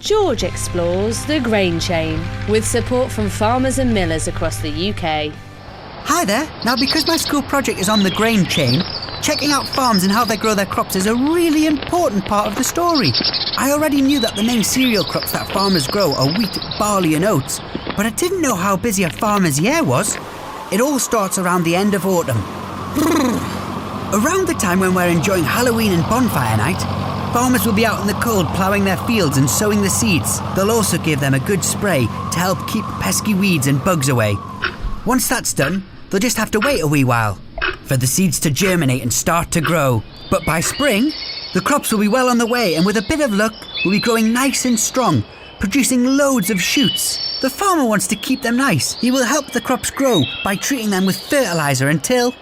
George explores the grain chain with support from farmers and millers across the UK. Hi there. Now, because my school project is on the grain chain, checking out farms and how they grow their crops is a really important part of the story. I already knew that the main cereal crops that farmers grow are wheat, barley and oats, but I didn't know how busy a farmer's year was. It all starts around the end of autumn. Around the time when we're enjoying Halloween and bonfire night, farmers will be out in the cold ploughing their fields and sowing the seeds. They'll also give them a good spray to help keep pesky weeds and bugs away. Once that's done, they'll just have to wait a wee while for the seeds to germinate and start to grow. But by spring, the crops will be well on the way and with a bit of luck, will be growing nice and strong, producing loads of shoots. The farmer wants to keep them nice. He will help the crops grow by treating them with fertiliser until...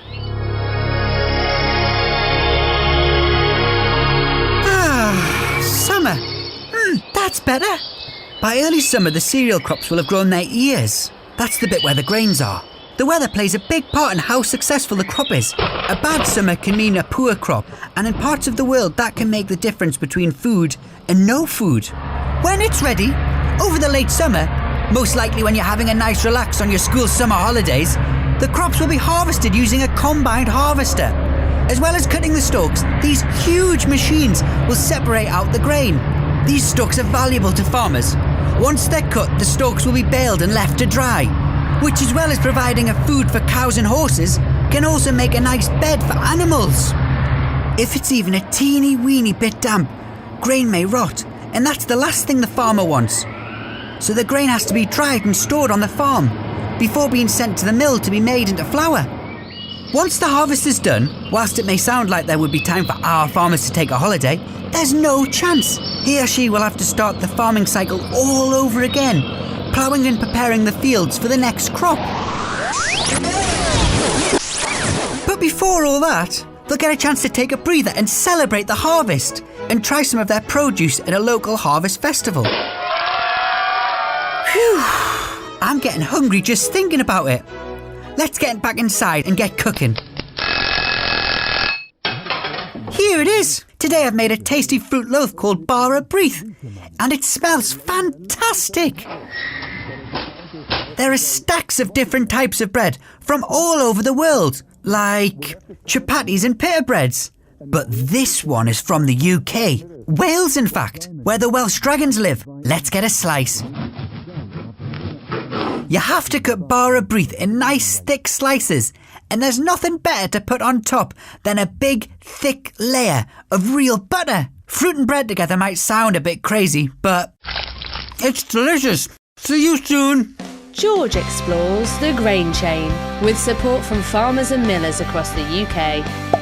summer. That's better. By early summer, the cereal crops will have grown their ears. That's the bit where the grains are. The weather plays a big part in how successful the crop is. A bad summer can mean a poor crop, and in parts of the world that can make the difference between food and no food. When it's ready, over the late summer, most likely when you're having a nice relax on your school summer holidays, the crops will be harvested using a combined harvester. As well as cutting the stalks, these huge machines will separate out the grain. These stalks are valuable to farmers. Once they're cut, the stalks will be baled and left to dry, which, as well as providing a food for cows and horses, can also make a nice bed for animals. If it's even a teeny weeny bit damp, grain may rot, and that's the last thing the farmer wants. So the grain has to be dried and stored on the farm before being sent to the mill to be made into flour. Once the harvest is done, whilst it may sound like there would be time for our farmers to take a holiday, there's no chance. He or she will have to start the farming cycle all over again, ploughing and preparing the fields for the next crop. But before all that, they'll get a chance to take a breather and celebrate the harvest and try some of their produce at a local harvest festival. Phew! I'm getting hungry just thinking about it. Let's get back inside and get cooking. Here it is. Today I've made a tasty fruit loaf called Bara Breath, and it smells fantastic. There are stacks of different types of bread from all over the world, like chapatis and pita breads. But this one is from the UK, Wales in fact, where the Welsh dragons live. Let's get a slice. You have to cut Bara Breath in nice thick slices, and there's nothing better to put on top than a big thick layer of real butter. Fruit and bread together might sound a bit crazy, but it's delicious. See you soon. George explores the grain chain with support from farmers and millers across the UK.